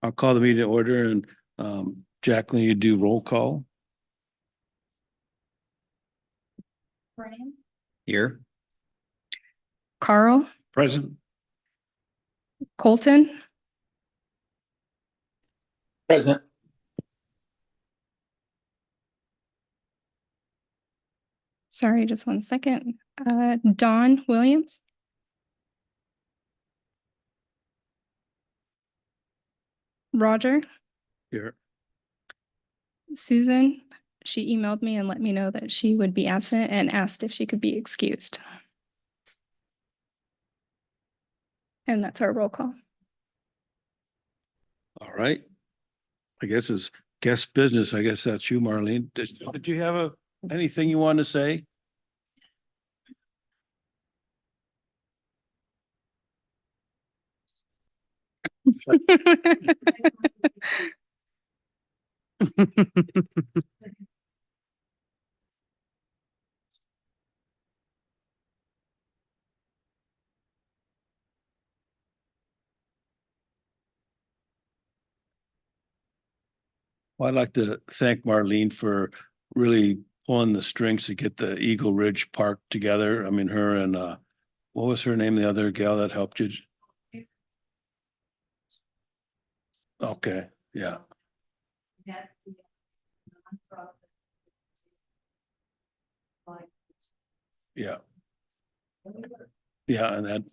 I'll call the meeting to order and Jacqueline, you do roll call. Brian, Here. Carl, Present. Colton, Present. sorry, just 1 second. Don Williams, Roger, Here. Susan. She emailed me and let me know that she would be absent and asked if she could be excused. And that's our roll call. All right. I guess it's guest business. I guess that's you, Marlene. Did you have anything you want to say? Well, I'd like to thank Marlene for really pulling the strings to get the Eagle Ridge Park together. I mean, her and what was her name? The other gal that helped you? Okay, yeah. Yeah. Yeah, and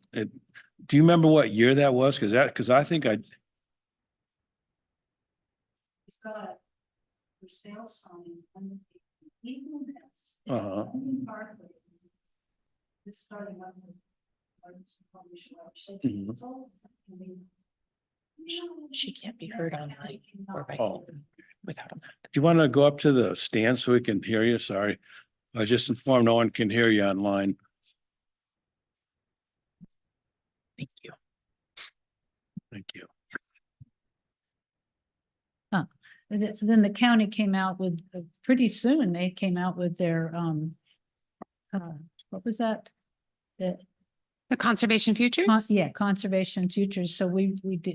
do you remember what year that was? Because I think I, It's got a for sale sign on the Eagle Nest. uh-huh. This starting up with. Mhm. She can't be heard online or by Oh. phone without a map. Do you want to go up to the stand so we can hear you? Sorry. I was just informed no one can hear you online. Thank you. Thank you. So then the county came out with, pretty soon, they came out with their, what was that? The The Conservation Futures? Conservation Futures. So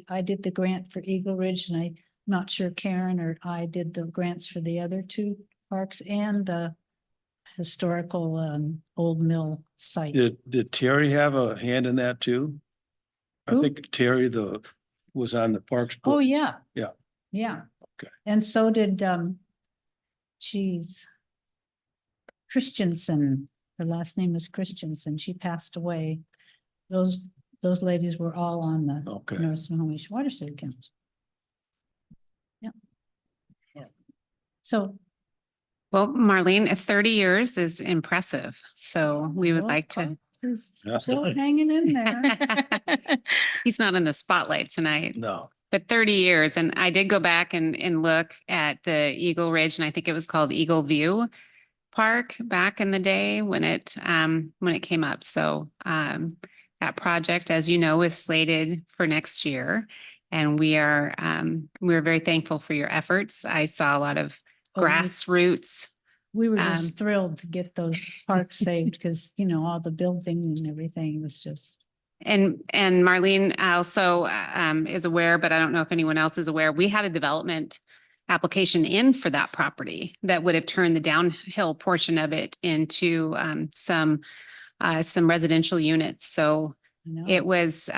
I did the grant for Eagle Ridge, and I'm not sure Karen or I did the grants for the other two parks and the historical old mill site. Did Terry have a hand in that too? I Who? think Terry was on the Parks. Oh, Board. yeah. Yeah. Yeah. Okay. And so did Christensen. Her last name is Christensen. She passed away. Those ladies were all on the Okay. North Snohomish Watershed Council. Yeah. So Well, Marlene, 30 years is impressive. So we would well, like to. Is still hanging in there. He's not in the spotlight tonight, No. but 30 years. And I did go back and look at the Eagle Ridge, and I think it was called Eagle View Park back in the day when it came up. So that project, as you know, is slated for next year. And we're very thankful for your efforts. I saw a lot of Oh, we- grassroots. We were just thrilled to get those parks saved because, all the building and everything was just. And Marlene also is aware, but I don't know if anyone else is aware, we had a development application in for that property that would have turned the downhill portion of it into some residential units. So it was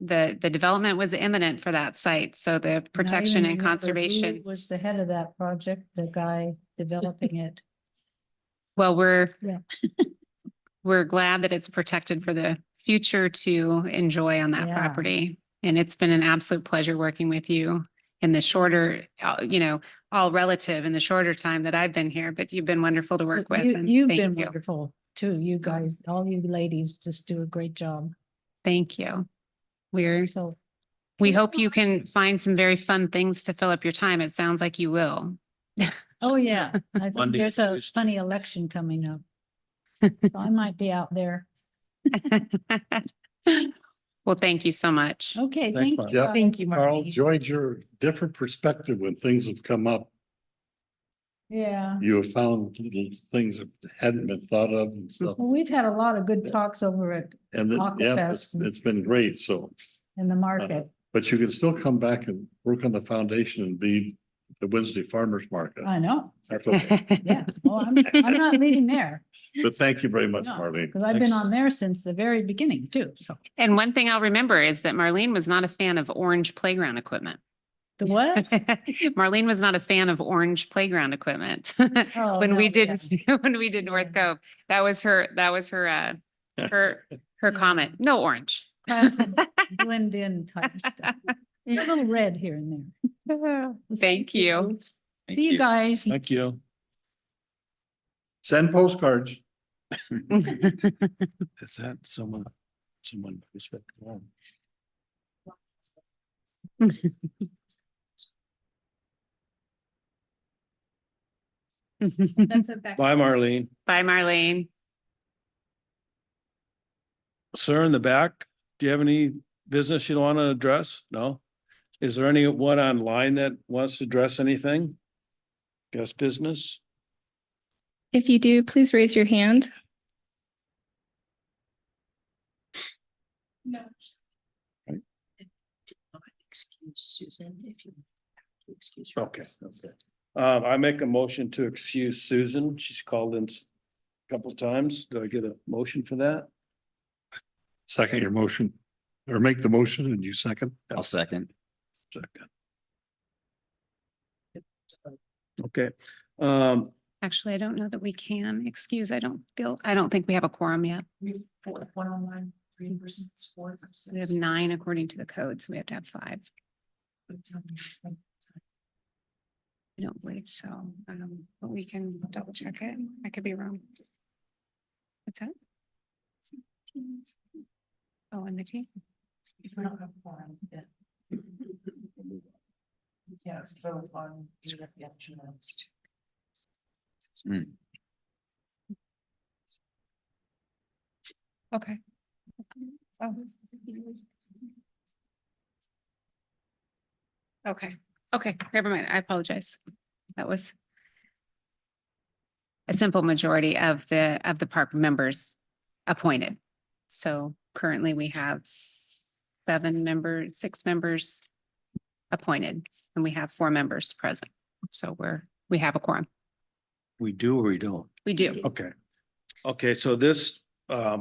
the development was imminent for that site. So the protection and conservation. Was the head of that project, the guy developing it. Well, Yeah. we're glad that it's protected for the future to enjoy on that Yeah. property. And it's been an absolute pleasure working with you in the shorter, all relative in the shorter time that I've been here, but you've been wonderful to work with. And You've thank been you. wonderful too. You guys, all you ladies just do a great job. Thank you. So We hope you can find some very fun things to fill up your time. It sounds like you will. oh, yeah, I think Monday, there's a Tuesday. funny election coming up. So I might be out there. Well, thank you so much. Okay, Thanks, thank Mark. you. Yeah. guys. Thank you, Carl, Marlene. enjoyed your different perspective when things have come up. Yeah. You have found little things that hadn't been thought of and stuff. Well, we've had a lot of good talks over at And yeah, Aquafest it's been great. So in the market. But you can still come back and work on the foundation and be the Wednesday Farmers Market. I know. That's okay. Yeah. Well, I'm not leaving there. But thank you very much, No, Marlene. because I've been on there since the very beginning too. So And one thing I'll remember is that Marlene was not a fan of orange playground equipment. the what? Marlene was not a fan of orange playground equipment. Oh, When we no, did, yeah. when we did North Yeah. Cove, that was her, her comment, no orange. Classic blend in type stuff. A little red here and there. Thank you. See you guys. Thank you. Send postcards. Is that someone? That's a back. Bye, Marlene. Bye, Marlene. Sir in the back, do you have any business you want to address? No? Is there anyone online that wants to address anything? Guest business? If you do, please raise your hand. No. Excuse Susan if you have to excuse her. Okay. I make a motion to excuse Susan. She's called in a couple of times. Do I get a motion for that? Second your motion, or make the motion and you second. I'll second. Second. Okay. Actually, I don't know that we can excuse. I don't think we have a quorum yet. We for one online, 3 persons, 4. We have 9 according to the code, so we have to have 5. I don't believe so, but we can double check it. I could be wrong. What's that? Oh, and the team? If we don't have a quorum, then. Yeah, so on. You have the action items. Okay. Oh. Okay, never mind. I apologize. That was a simple majority of the park members appointed. So currently we have 6 members appointed, and we have 4 members present. So we have a quorum. We do or we don't? We do. Okay. Okay, so this,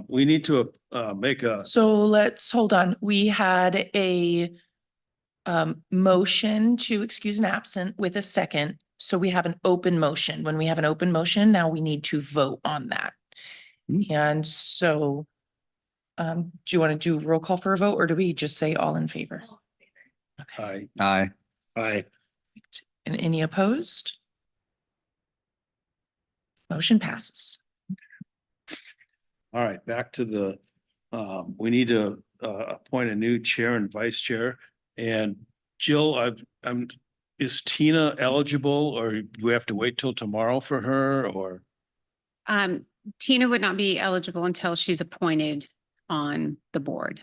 we need to make a, So let's hold on. We had a motion to excuse an absent with a second. So we have an open motion. When we have an open motion, now we need to vote on that. And so do you want to do roll call for a vote, or do we just say all in favor? Okay. I, Aye. And any opposed? Motion passes. all right, back to the, we need to appoint a new chair and vice chair. And Jill, is Tina eligible, or do we have to wait till tomorrow for her, or? Tina would not be eligible until she's appointed on the board.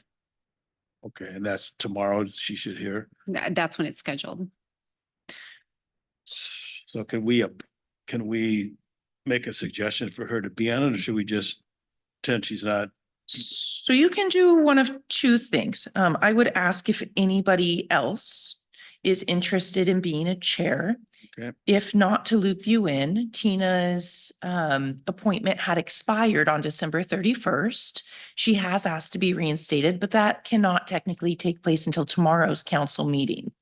Okay, and that's tomorrow she should hear. That's when it's scheduled. So can we make a suggestion for her to be on it, or should we just pretend she's not? So you can do one of 2 things. I would ask if anybody else is interested in being a chair. Okay. If not, to loop you in. Tina's appointment had expired on December 31st. She has asked to be reinstated, but that cannot technically take place until tomorrow's council meeting.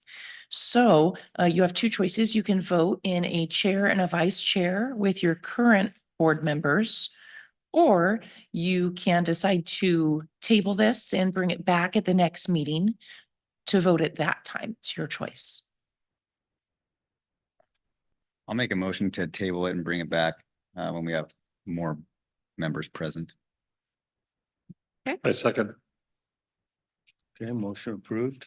So you have 2 choices. You can vote in a chair and a vice chair with your current board members, or you can decide to table this and bring it back at the next meeting to vote at that time. It's your choice. I'll make a motion to table it and bring it back when we have more members present. I second. Okay, motion approved.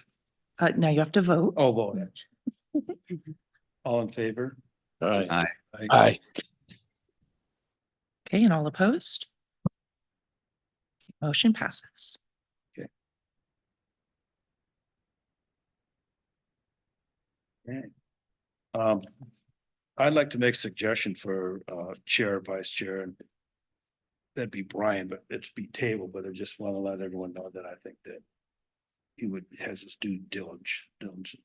Now you have to vote. Oh, vote. All in favor? Aye. Aye. Okay, and all opposed? Motion passes. Okay. I'd like to make a suggestion for chair, vice chair, and that'd be Brian, but it's be table, but I just want to let everyone know that I think that has his due diligence.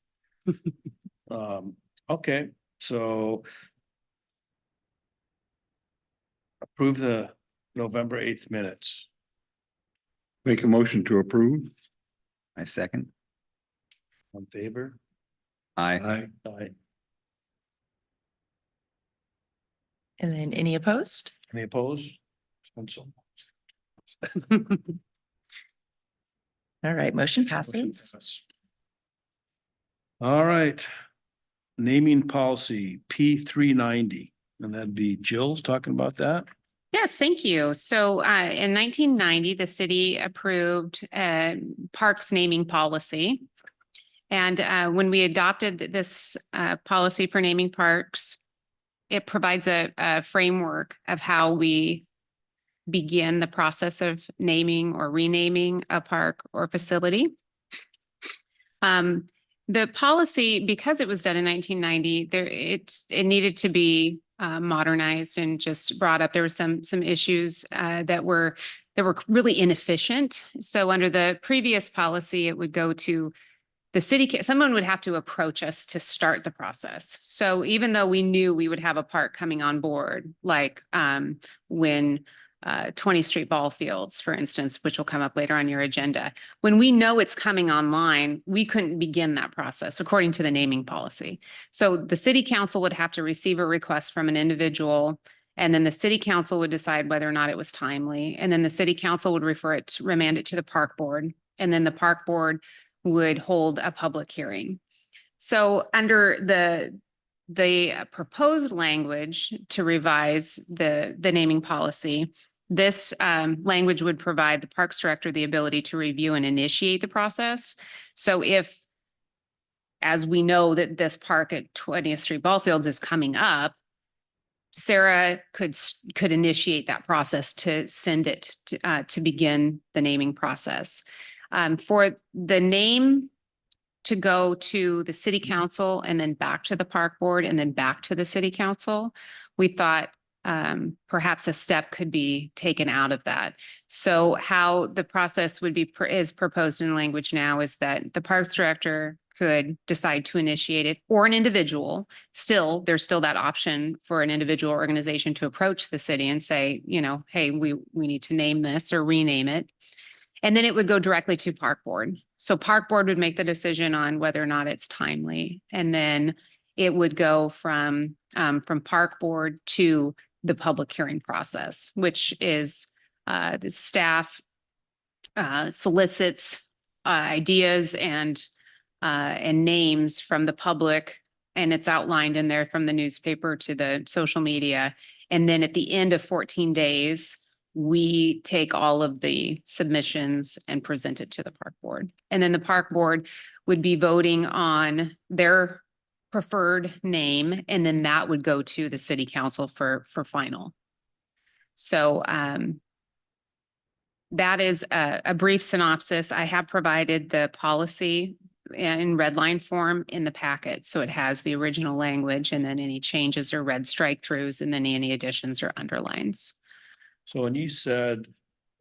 Okay, so approve the November 8th minutes. Make a motion to approve. I second. On favor? Aye. Aye. Aye. And then any opposed? Any opposed? Pencil. All right, motion Motion passes. pass. All right. Naming policy P390, and that'd be Jill's talking about that. Yes, thank you. So in 1990, the city approved parks naming policy. And when we adopted this policy for naming parks, it provides a framework of how we begin the process of naming or renaming a park or facility. The policy, because it was done in 1990, it needed to be modernized and just brought up. There were some issues that were really inefficient. So under the previous policy, it would go to the city. Someone would have to approach us to start the process. So even though we knew we would have a park coming on board, like when 20th Street Ball Fields, for instance, which will come up later on your agenda. When we know it's coming online, we couldn't begin that process according to the naming policy. So the city council would have to receive a request from an individual, and then the city council would decide whether or not it was timely. And then the city council would remand it to the park board, and then the park board would hold a public hearing. So under the proposed language to revise the naming policy, this language would provide the Parks Director the ability to review and initiate the process. So if, as we know that this park at 20th Street Ballfields is coming up, Sarah could initiate that process to send it to begin the naming process. For the name to go to the city council and then back to the park board and then back to the city council, we thought perhaps a step could be taken out of that. So how the process would be is proposed in language now is that the Parks Director could decide to initiate it, or an individual. There's still that option for an individual organization to approach the city and say, you know, hey, we need to name this or rename it. And then it would go directly to park board. So park board would make the decision on whether or not it's timely. And then it would go from park board to the public hearing process, which is the staff solicits ideas and names from the public. And it's outlined in there from the newspaper to the social media. And then at the end of 14 days, we take all of the submissions and present it to the park board. And then the park board would be voting on their preferred name, and then that would go to the city council for final. So that is a brief synopsis. I have provided the policy in red line form in the packet. So it has the original language, and then any changes or red strike throughs, and then any additions or underlines. So when you said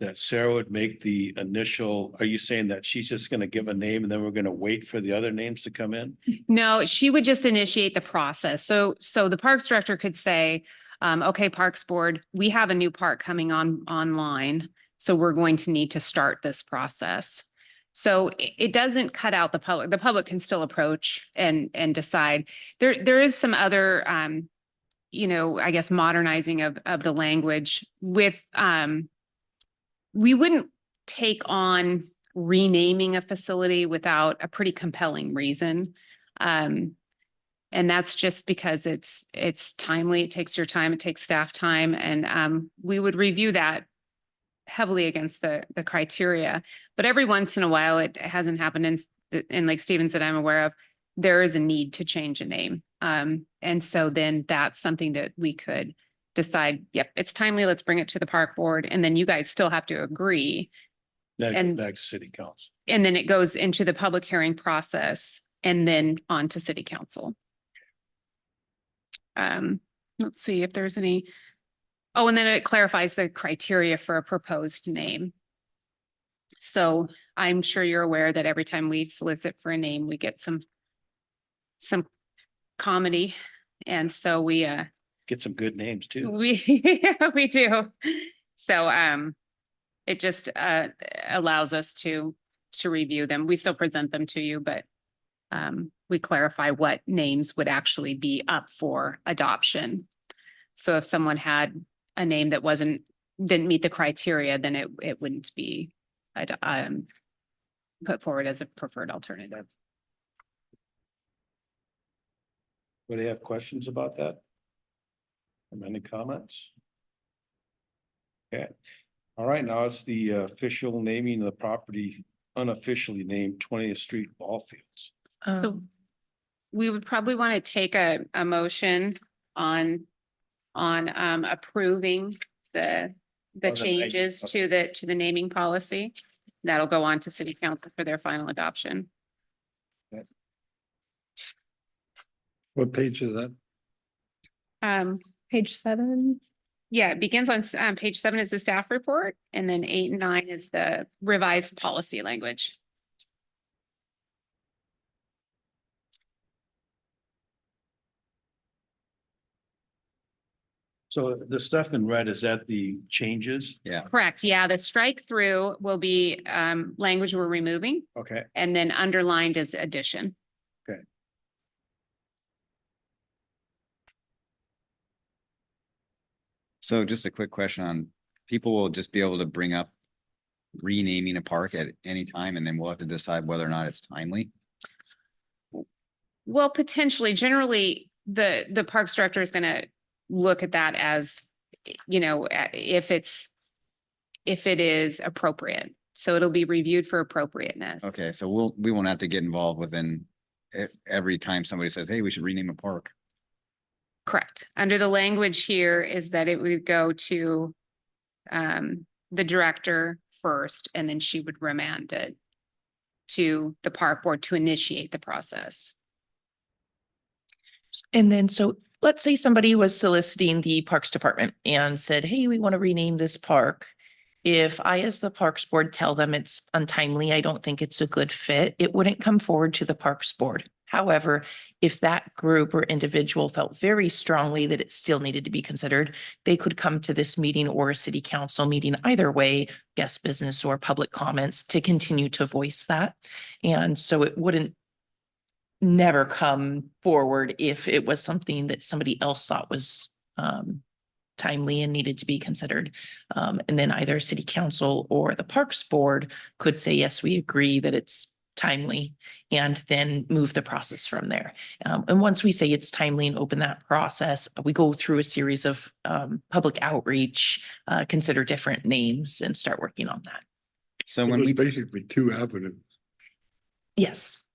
that Sarah would make the initial, are you saying that she's just going to give a name and then we're going to wait for the other names to come in? No, she would just initiate the process. So the Parks Director could say, okay, Parks Board, we have a new park coming online. So we're going to need to start this process. So it doesn't cut out the public. The public can still approach and decide. There is some other, I guess, modernizing of the language with, we wouldn't take on renaming a facility without a pretty compelling reason. And that's just because it's timely, it takes your time, it takes staff time. And we would review that heavily against the criteria. But every once in a while, it hasn't happened. And like Steven said, I'm aware of, there is a need to change a name. And so then that's something that we could decide, yep, it's timely, let's bring it to the park board. And then you guys still have to agree. Then And- back to city council. And then it goes into the public hearing process and then on to city council. Let's see if there's any. Oh, and then it clarifies the criteria for a proposed name. So I'm sure you're aware that every time we solicit for a name, we get some comedy. And so we Get some good names too. we do. So it just allows us to review them. We still present them to you, but we clarify what names would actually be up for adoption. So if someone had a name that didn't meet the criteria, then it wouldn't be put forward as a preferred alternative. Anybody have questions about that? Any comments? Okay, all right, now it's the official naming of the property unofficially named 20th Street Ball Fields. So we would probably want to take a motion on approving the naming, changes to the naming policy. That'll go on to city council for their final adoption. What page is that? Page 7. Yeah, it begins on page 7 is the staff report, and then 8 and 9 is the revised policy language. So the stuff in red, is that the changes? Yeah. Correct. Yeah, the strike through will be language we're removing, Okay, and then underlined is addition. So just a quick question on, people will just be able to bring up renaming a park at any time, and then we'll have to decide whether or not it's timely. Well, potentially, generally, the parks director is gonna look at that as, you know, if it is appropriate. So it'll be reviewed for appropriateness. Okay, so we won't have to get involved within every time somebody says, hey, we should rename a park. Correct. Under the language here is that it would go to the director first, and then she would remand it to the park board to initiate the process. And then, so let's say somebody was soliciting the Parks Department and said, hey, we want to rename this park. If I, as the Parks Board, tell them it's untimely, I don't think it's a good fit, it wouldn't come forward to the Parks Board. However, if that group or individual felt very strongly that it still needed to be considered, they could come to this meeting or a city council meeting, either way, guest business or public comments, to continue to voice that. And so it wouldn't never come forward if it was something that somebody else thought was timely and needed to be considered. And then either city council or the Parks Board could say, yes, we agree that it's timely, and then move the process from there. And once we say it's timely and open that process, we go through a series of public outreach, consider different names, and start working on that. So It when was we, basically 2 avenues. And Yes.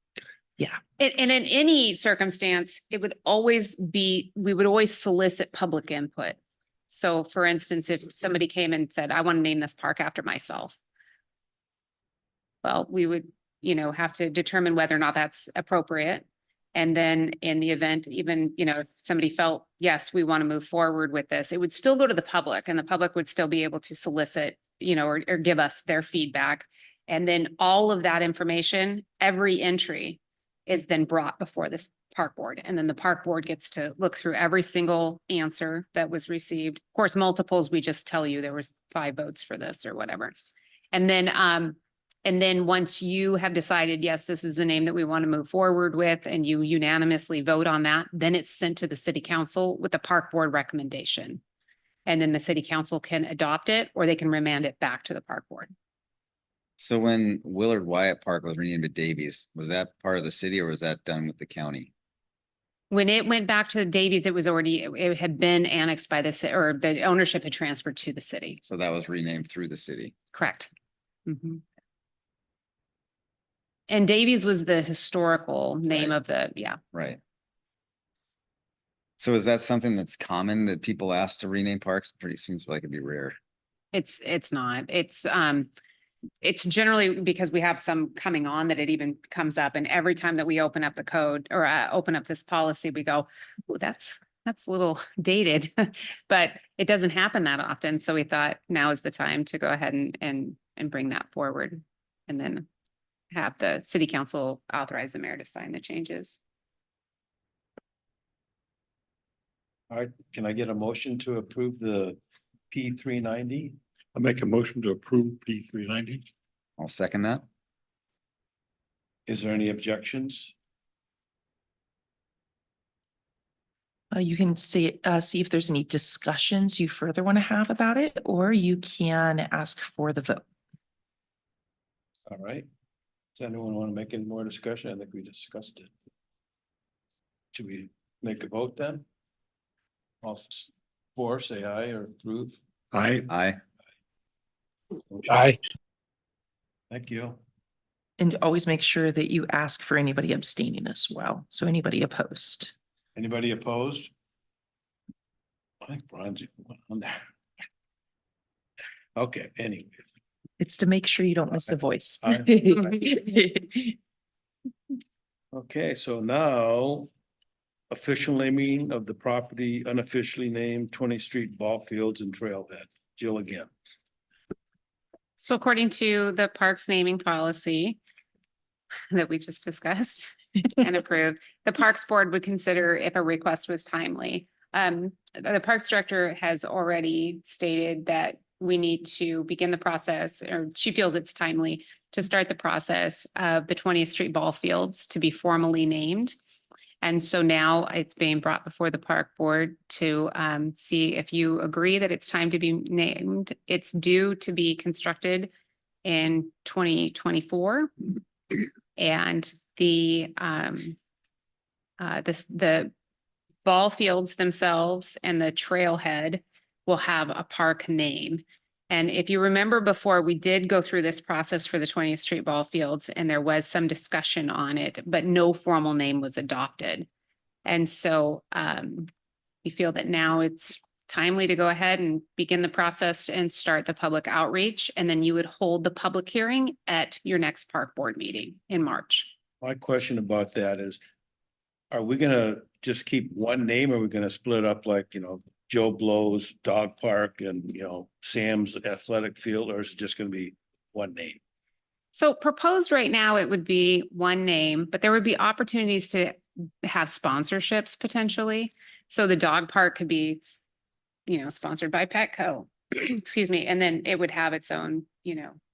in any circumstance, we would always solicit public input. So for instance, if somebody came and said, I want to name this park after myself. Well, we would, have to determine whether or not that's appropriate. And then in the event, even, if somebody felt, yes, we want to move forward with this, it would still go to the public, and the public would still be able to solicit, or give us their feedback. And then all of that information, every entry is then brought before this park board. And then the park board gets to look through every single answer that was received. Of course, multiples, we just tell you there was 5 votes for this or whatever. And then once you have decided, yes, this is the name that we want to move forward with, and you unanimously vote on that, then it's sent to the city council with the park board recommendation. And then the city council can adopt it, or they can remand it back to the park board. so when Willard Wyatt Park was renamed to Davies, was that part of the city, or was that done with the county? When it went back to Davies, it had been annexed by or the ownership had transferred to the city. So that was renamed through the city. Correct. Mhm. And Davies was the historical name Right. of the, Right. So is that something that's common that people ask to rename parks? Seems like it'd be rare. it's not. It's generally because we have some coming on that it even comes up, and every time that we open up the code or open up this policy, we go, oh, that's a little dated, but it doesn't happen that often. So we thought now is the time to go ahead and and bring that forward. And then have the city council authorize the mayor to sign the changes. All right, can I get a motion to approve the P 390? I make a motion to approve P 390. I'll second that. Is there any objections? You can see if there's any discussions you further want to have about it, or you can ask for the vote. All right. Does anyone want to make any more discussion? I think we discussed it. Should we make a vote then? All for, say aye or approve. Aye. Aye. Aye. Thank you. And always make sure that you ask for anybody abstaining as well. So anybody opposed. Anybody opposed? I think Brian's on there. Okay, anyway. It's to make sure you don't miss a voice. Okay, so now official naming of the property unofficially named 20th Street Ball Fields and Trailhead. Jill again. So according to the parks naming policy that we just discussed and approved, the Parks Board would consider if a request was timely. The Parks Director has already stated that we need to begin the process, or she feels it's timely to start the process of the 20th Street Ball Fields to be formally named. And so now it's being brought before the Park Board to see if you agree that it's time to be named. It's due to be constructed in 2024. And the ball fields themselves and the trailhead will have a park name. And if you remember before, we did go through this process for the 20th Street Ball Fields, and there was some discussion on it, but no formal name was adopted. And so we feel that now it's timely to go ahead and begin the process and start the public outreach. And then you would hold the public hearing at your next Park Board meeting in March. My question about that is, are we gonna just keep one name, or are we gonna split up like, Joe Blow's Dog Park and, Sam's Athletic Field, or is it just gonna be one name? So proposed right now, it would be one name, but there would be opportunities to have sponsorships potentially. So the dog park could be, sponsored by Petco, excuse me, and then it would have its own,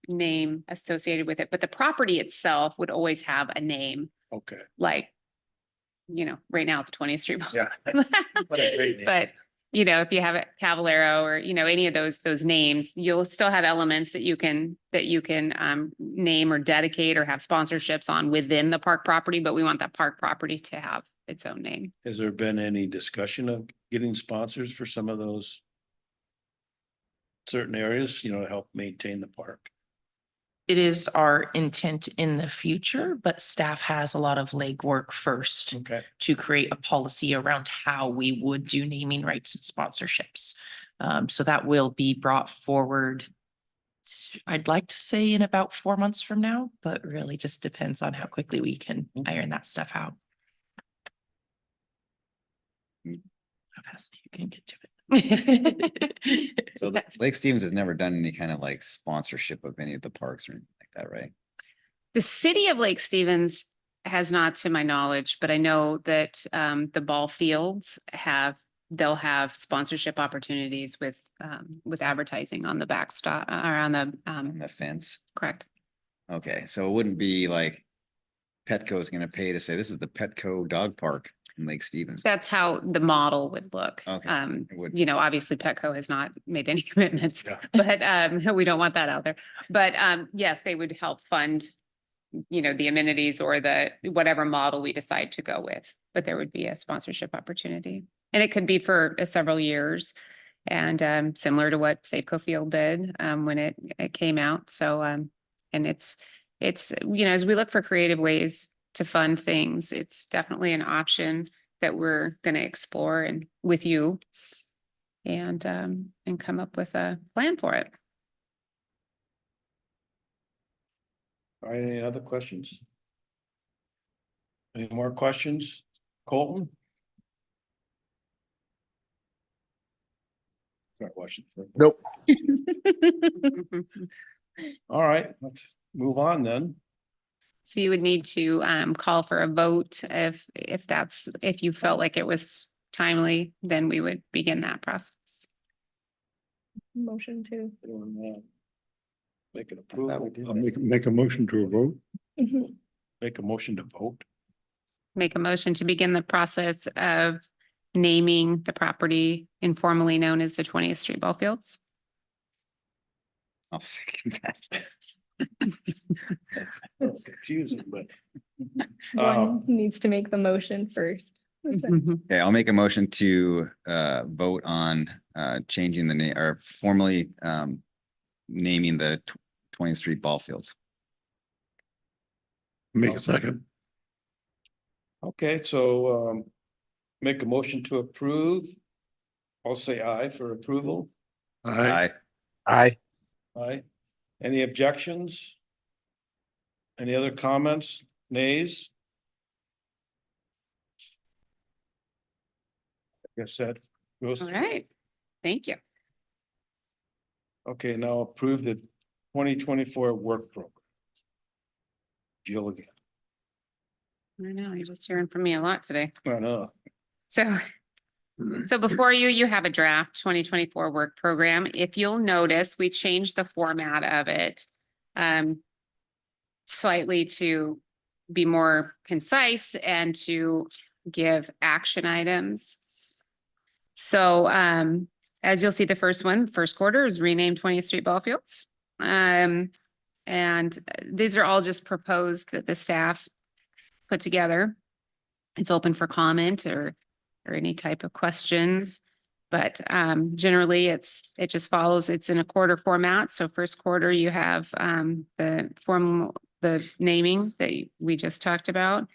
name associated with it. But the property itself would always have a name, Okay. like, right now at the 20th Street. Mall. Yeah. What a great name. But if you have a Cavalero or, any of those names, you'll still have elements that you can name or dedicate or have sponsorships on within the park property, but we want that park property to have its own name. Has there been any discussion of getting sponsors for some of those certain areas, to help maintain the park? It is our intent in the future, but staff has a lot of legwork first Okay. to create a policy around how we would do naming rights and sponsorships. So that will be brought forward. I'd like to say in about 4 months from now, but really just depends on how quickly we can iron that stuff out. How fast you can get to it. So Lake Stevens has never done any kind of like sponsorship of any of the parks or anything like that, right? The city of Lake Stevens has not, to my knowledge, but I know that the ball fields they'll have sponsorship opportunities with advertising on the backstop or on the On the fence. correct. Okay, so it wouldn't be like Petco is gonna pay to say this is the Petco Dog Park in Lake Stevens. That's how the model would look. Okay, it would. Obviously Petco has not made any commitments, Yeah. but we don't want that out there. But yes, they would help fund, the amenities or the whatever model we decide to go with. But there would be a sponsorship opportunity. And it could be for several years and similar to what Safeco Field did when it came out. So and it's as we look for creative ways to fund things, it's definitely an option that we're going to explore and with you and come up with a plan for it. All right, any other questions? Any more questions? Colton? Start watching. Nope. All right, let's move on then. So you would need to call for a vote if you felt like it was timely, then we would begin that process. Motion to. Make an I thought we approval, did I'll that. make a motion to a vote. make a motion to vote. Make a motion to begin the process of naming the property informally known as the 20th Street Ball Fields. I'll second that. That's confusing, but. One needs to make the motion first. That's it. Okay, I'll make a motion to vote on changing the name or formally naming the 20th Street Ball Fields. Make a second. Okay, so make a motion to approve. I'll say aye for approval. Aye. Aye. Aye. Any objections? Any other comments? Nays? Like I said, goes, All right, thank you. okay, now approve the 2024 work program. Jill again. I know, you're just hearing from me a lot today. I know. So before you, you have a draft 2024 work program. If you'll notice, we changed the format of it slightly to be more concise and to give action items. So as you'll see, the first one, first quarter is renamed 20th Street Ball Fields. And these are all just proposed that the staff put together. It's open for comment or any type of questions. But generally it just follows, it's in a quarter format. So first quarter, you have the naming that we just talked about.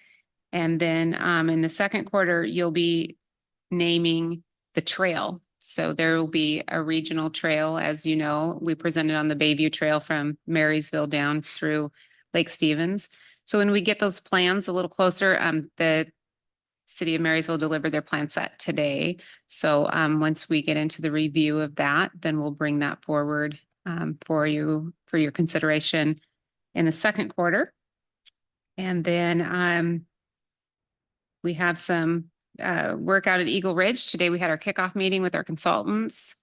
And then in the second quarter, you'll be naming the trail. So there will be a regional trail. As you know, we presented on the Bayview Trail from Marysville down through Lake Stevens. So when we get those plans a little closer, the City of Marysville delivered their plan set today. So once we get into the review of that, then we'll bring that forward for your consideration in the second quarter. And then we have some work out at Eagle Ridge. Today we had our kickoff meeting with our consultants.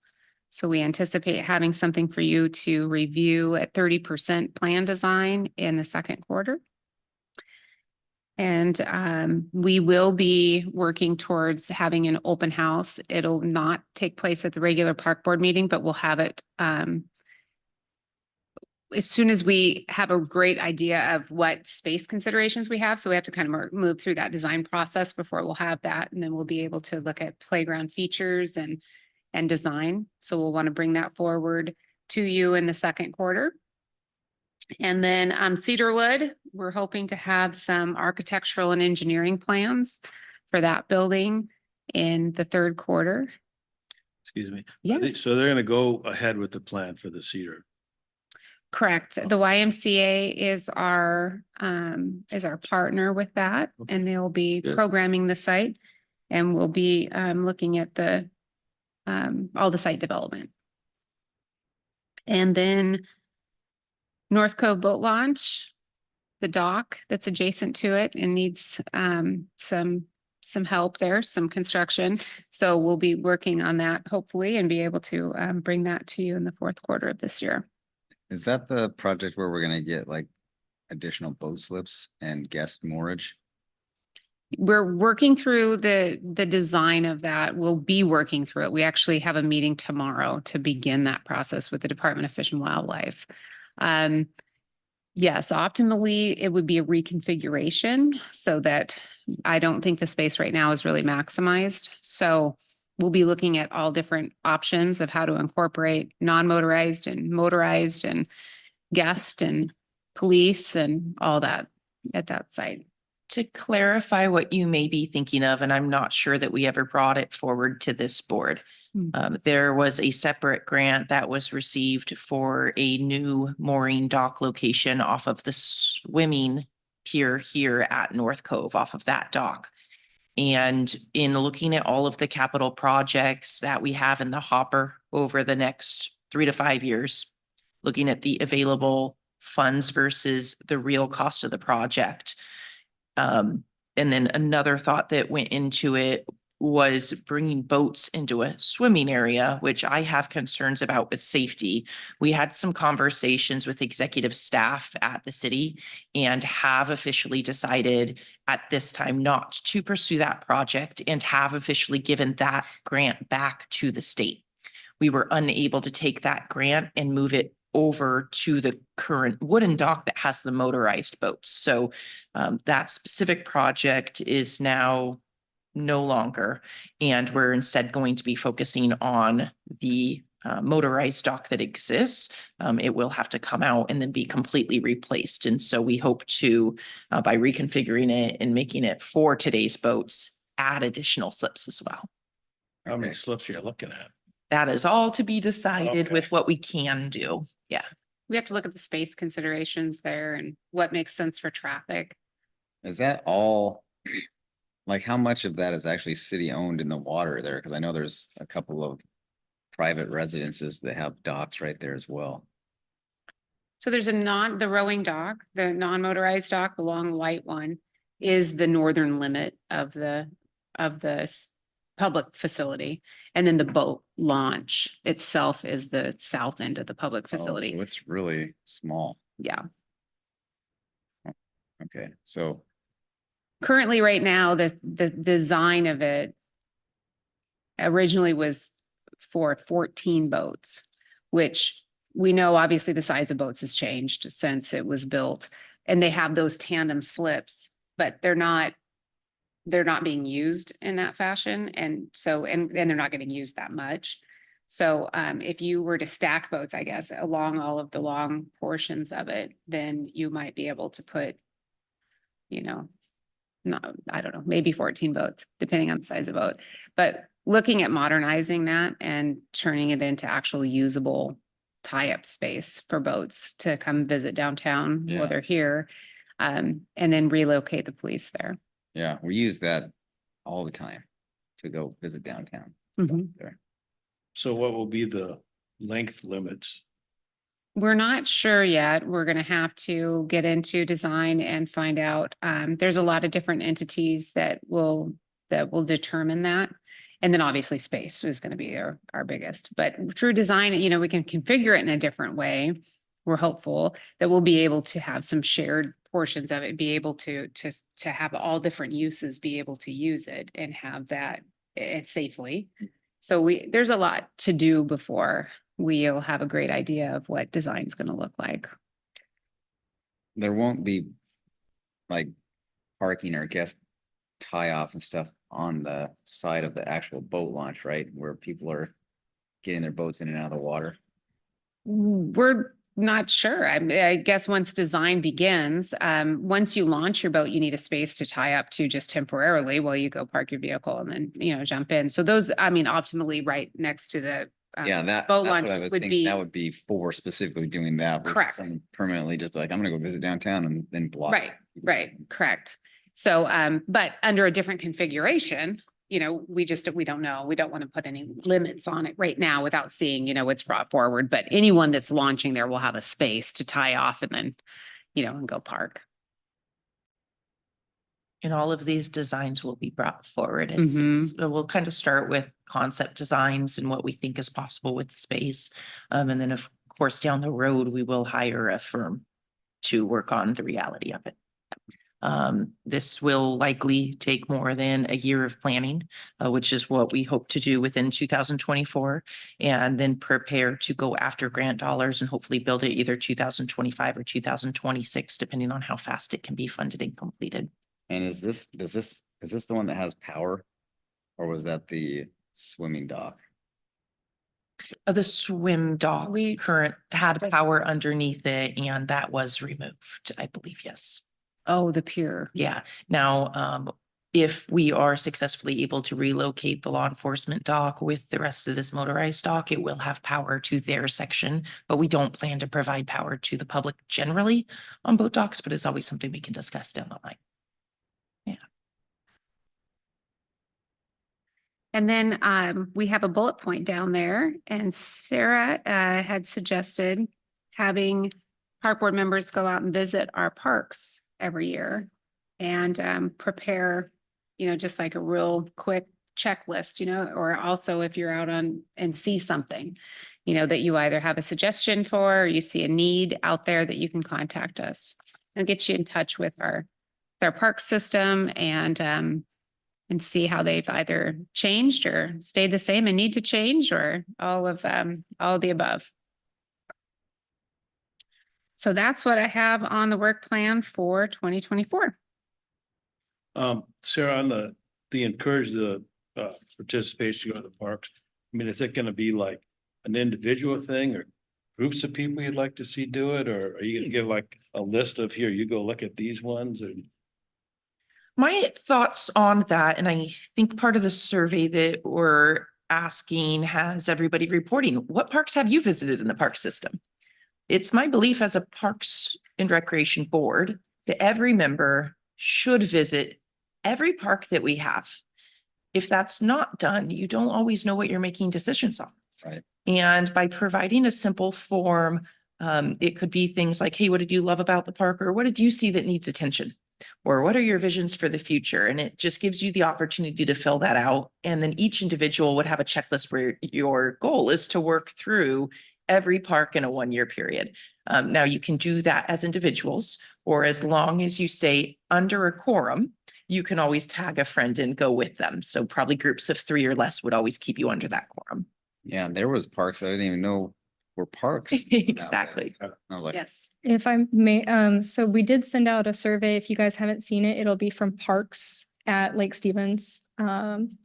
So we anticipate having something for you to review at 30% plan design in the second quarter. And we will be working towards having an open house. It'll not take place at the regular park board meeting, but we'll have it as soon as we have a great idea of what space considerations we have. So we have to kind of move through that design process before we'll have that. And then we'll be able to look at playground features and design. So we'll want to bring that forward to you in the second quarter. And then Cedarwood, we're hoping to have some architectural and engineering plans for that building in the third quarter. Excuse me. Yes. So they're gonna go ahead with the plan for the Cedar. Correct. The YMCA is our partner with that, Okay. and they'll be Good. programming the site, and we'll be looking at the all the site development. And then North Cove Boat Launch, the dock that's adjacent to it and needs some help there, some construction. So we'll be working on that hopefully and be able to bring that to you in the fourth quarter of this year. Is that the project where we're gonna get like additional boat slips and guest moorage? We're working through the design of that. We'll be working through it. We actually have a meeting tomorrow to begin that process with the Department of Fish and Wildlife. Yes, optimally, it would be a reconfiguration so that I don't think the space right now is really maximized. So we'll be looking at all different options of how to incorporate non-motorized and motorized and guest and police and all that at that site. To clarify what you may be thinking of, and I'm not sure that we ever brought it forward to this board. There was a separate grant that was received for a new mooring dock location off of the swimming pier here at North Cove, off of that dock. And in looking at all of the capital projects that we have in the hopper over the next 3 to 5 years, looking at the available funds versus the real cost of the project. And then another thought that went into it was bringing boats into a swimming area, which I have concerns about with safety. We had some conversations with executive staff at the city and have officially decided at this time not to pursue that project and have officially given that grant back to the state. We were unable to take that grant and move it over to the current wooden dock that has the motorized boats. So that specific project is now no longer, and we're instead going to be focusing on the motorized dock that exists. It will have to come out and then be completely replaced. And so we hope to, by reconfiguring it and making it for today's boats, add additional slips as well. How many slips are you looking at? That is all to be decided Okay. with what we can do. Yeah. We have to look at the space considerations there and what makes sense for traffic. Is that all? Like, how much of that is actually city owned in the water there? Cause I know there's a couple of private residences that have docks right there as well. So there's the rowing dock, the non-motorized dock, the long white one is the northern limit of the public facility. And then the boat launch itself is the south end of the public Oh, facility. So it's really small. Yeah. Okay, so Currently, right now, the design of it originally was for 14 boats, which we know obviously the size of boats has changed since it was built. And they have those tandem slips, but they're not being used in that fashion. And so, and they're not getting used that much. So if you were to stack boats, I guess, along all of the long portions of it, then you might be able to put, I don't know, maybe 14 boats, depending on the size of boat. But looking at modernizing that and turning it into actual usable tie-up space for boats to come visit downtown while Yeah. they're here, and then relocate the police there. yeah, we use that all the time to go visit downtown. Mhm. There. So what will be the length limits? We're not sure yet. We're gonna have to get into design and find out. There's a lot of different entities that will determine that. And then obviously space is gonna be our biggest, but through design, we can configure it in a different way. We're hopeful that we'll be able to have some shared portions of it, be able to have all different uses, be able to use it and have that safely. So there's a lot to do before we'll have a great idea of what design is going to look like. There won't be like parking or guest tie off and stuff on the side of the actual boat launch, right? Where people are getting their boats in and out of the water. We're not sure. I guess once design begins, once you launch your boat, you need a space to tie up to just temporarily while you go park your vehicle and then, jump in. So those, ultimately right next to the Yeah, boat that's launch what I would would think. be- That would be for specifically doing that. versus Correct. someone Permanently just be like, I'm gonna go visit downtown and then block. Right, correct. So, but under a different configuration, we don't know. We don't want to put any limits on it right now without seeing, what's brought forward. But anyone that's launching there will have a space to tie off and then, and go park. And all of these designs will be brought forward. Mhm. So we'll kind of start with concept designs and what we think is possible with the space. And then of course, down the road, we will hire a firm to work on the reality of it. This will likely take more than a year of planning, which is what we hope to do within 2024, and then prepare to go after grant dollars and hopefully build it either 2025 or 2026, depending on how fast it can be funded and completed. And is this the one that has power? Or was that the swimming dock? The swim dock We- had power underneath it and that was removed, I believe, yes. Oh, the pier. Yeah, now, if we are successfully able to relocate the law enforcement dock with the rest of this motorized dock, it will have power to their section. But we don't plan to provide power to the public generally on boat docks, but it's always something we can discuss down the line. And then we have a bullet point down there and Sarah had suggested having park board members go out and visit our parks every year and prepare, just like a real quick checklist, or also if you're out on and see something, that you either have a suggestion for, or you see a need out there that you can contact us. It'll get you in touch with our park system and see how they've either changed or stayed the same and need to change, or all of the above. So that's what I have on the work plan for 2024. Sarah, on the encourage the participation to go to the parks. I mean, is it gonna be like an individual thing or groups of people you'd like to see do it? Or are you gonna give like a list of here, you go look at these ones and? My thoughts on that, and I think part of the survey that we're asking has everybody reporting, what parks have you visited in the park system? It's my belief as a Parks and Recreation Board that every member should visit every park that we have. If that's not done, you don't always know what you're making decisions on. Right. And by providing a simple form, it could be things like, hey, what did you love about the park? Or what did you see that needs attention? Or what are your visions for the future? And it just gives you the opportunity to fill that out. And then each individual would have a checklist where your goal is to work through every park in a 1-year period. Now you can do that as individuals, or as long as you stay under a quorum, you can always tag a friend and go with them. So probably groups of 3 or less would always keep you under that quorum. Yeah, there was parks I didn't even know were parks. Exactly. nowadays. I was like, Yes. If I may, so we did send out a survey. If you guys haven't seen it, it'll be from Parks at Lake Stevens. And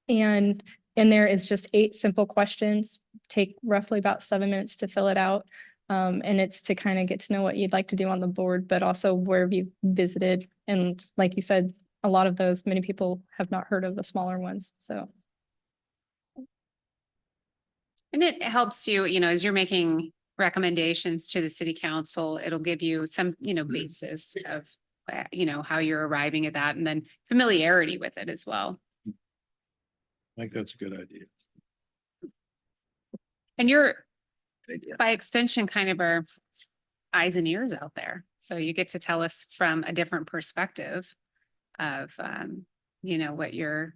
in there is just 8 simple questions, take roughly about 7 minutes to fill it out. And it's to kind of get to know what you'd like to do on the board, but also where you've visited. And like you said, a lot of those, many people have not heard of the smaller ones, so. And it helps you, as you're making recommendations to the city council, it'll give you some, basis of, how you're arriving at that, and then familiarity with it as well. I think that's a good idea. And you're, by extension, kind of our eyes and ears out there. So you get to tell us from a different perspective of, what your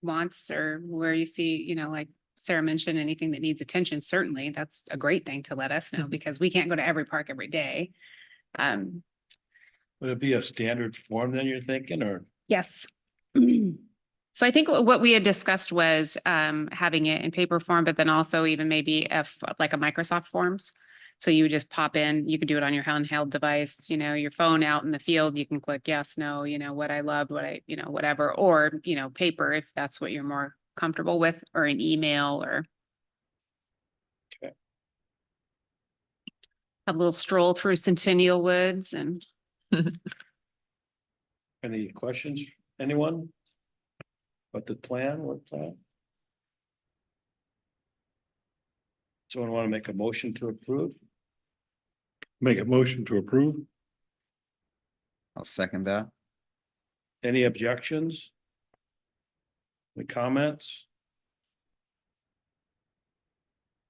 wants, or where you see, like Sarah mentioned, anything that needs attention. Certainly, that's a great thing to let us know, because we can't go to every park every day. Would it be a standard form then you're thinking, or? Yes. So I think what we had discussed was having it in paper form, but then also even maybe like a Microsoft Forms. So you would just pop in, you could do it on your handheld device, your phone out in the field, you can click yes, no, what I loved, what I, whatever, or, paper, if that's what you're more comfortable with, or an email, or. Okay. Have a little stroll through Centennial Woods and. Any questions, anyone? But the plan, what plan? Someone want to make a motion to approve? Make a motion to approve. I'll second that. Any objections? Any comments?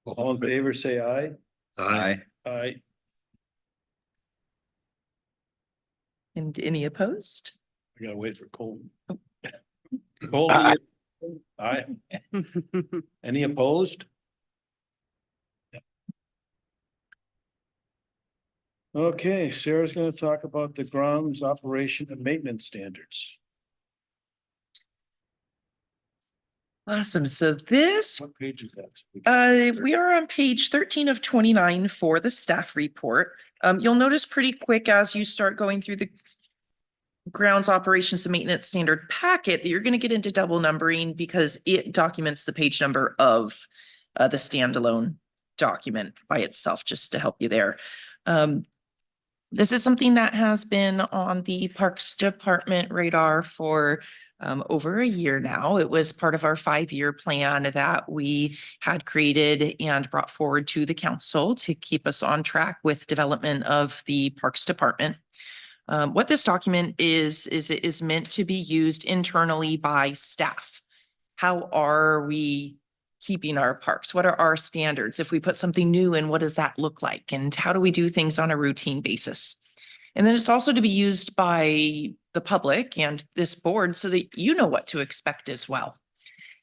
All in favor, say aye. Aye. Aye. And any opposed? I gotta wait for Colton. Oh. Colton, aye. Any opposed? Okay, Sarah's gonna talk about the grounds operation and maintenance standards. Awesome. So this What page is that? we are on page 13 of 29 for the staff report. You'll notice pretty quick as you start going through the grounds operations and maintenance standard packet that you're going to get into double numbering, because it documents the page number of the standalone document by itself, just to help you there. This is something that has been on the Parks Department radar for over a year now. It was part of our 5-year plan that we had created and brought forward to the council to keep us on track with development of the Parks Department. What this document is it is meant to be used internally by staff. How are we keeping our parks? What are our standards? If we put something new in, what does that look like? And how do we do things on a routine basis? And then it's also to be used by the public and this board so that you know what to expect as well.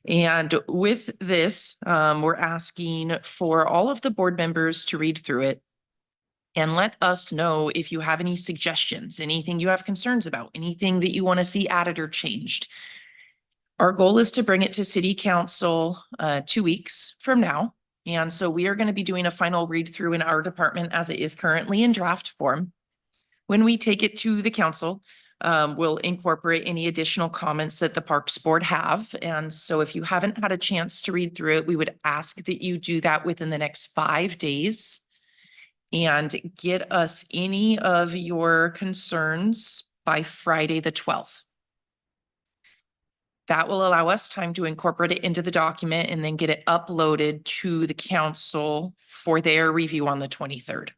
And with this, we're asking for all of the board members to read through it and let us know if you have any suggestions, anything you have concerns about, anything that you want to see added or changed. Our goal is to bring it to city council 2 weeks from now. And so we are going to be doing a final read through in our department as it is currently in draft form. When we take it to the council, we'll incorporate any additional comments that the Parks Board have. And so if you haven't had a chance to read through it, we would ask that you do that within the next 5 days and get us any of your concerns by Friday, the 12th. That will allow us time to incorporate it into the document and then get it uploaded to the council for their review on the 23rd.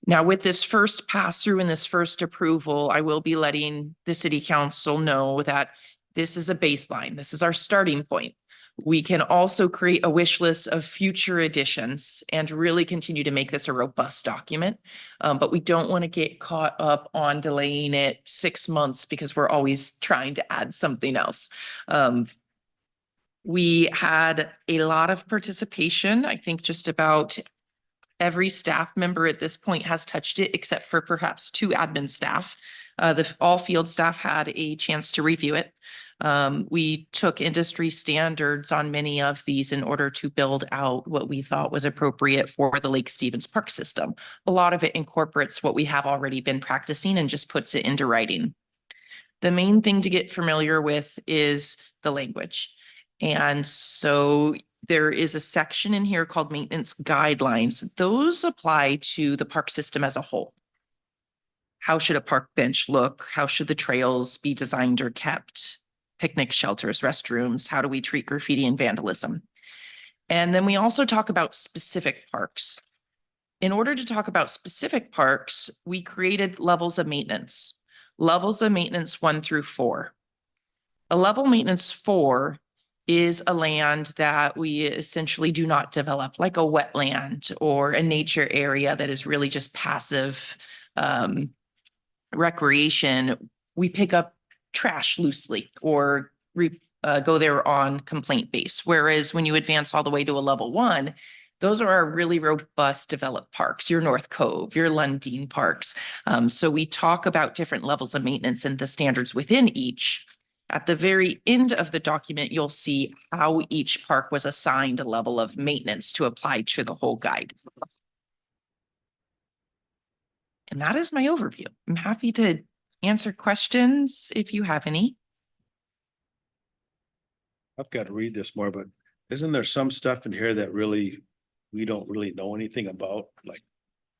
Now, with this first pass through and this first approval, I will be letting the city council know that this is a baseline. This is our starting point. We can also create a wish list of future additions and really continue to make this a robust document. But we don't want to get caught up on delaying it 6 months because we're always trying to add something else. We had a lot of participation. I think just about every staff member at this point has touched it, except for perhaps 2 admin staff. All field staff had a chance to review it. We took industry standards on many of these in order to build out what we thought was appropriate for the Lake Stevens Park system. A lot of it incorporates what we have already been practicing and just puts it into writing. The main thing to get familiar with is the language. And so there is a section in here called maintenance guidelines. Those apply to the park system as a whole. How should a park bench look? How should the trails be designed or kept? Picnic shelters, restrooms, how do we treat graffiti and vandalism? And then we also talk about specific parks. In order to talk about specific parks, we created levels of maintenance. Levels of maintenance 1 through 4. A level maintenance 4 is a land that we essentially do not develop, like a wetland or a nature area that is really just passive recreation. We pick up trash loosely or go there on complaint base. Whereas when you advance all the way to a level 1, those are our really robust developed parks, your North Cove, your Lundin parks. So we talk about different levels of maintenance and the standards within each. At the very end of the document, you'll see how each park was assigned a level of maintenance to apply to the whole guide. And that is my overview. I'm happy to answer questions if you have any. I've got to read this more, but isn't there some stuff in here that really, we don't really know anything about, like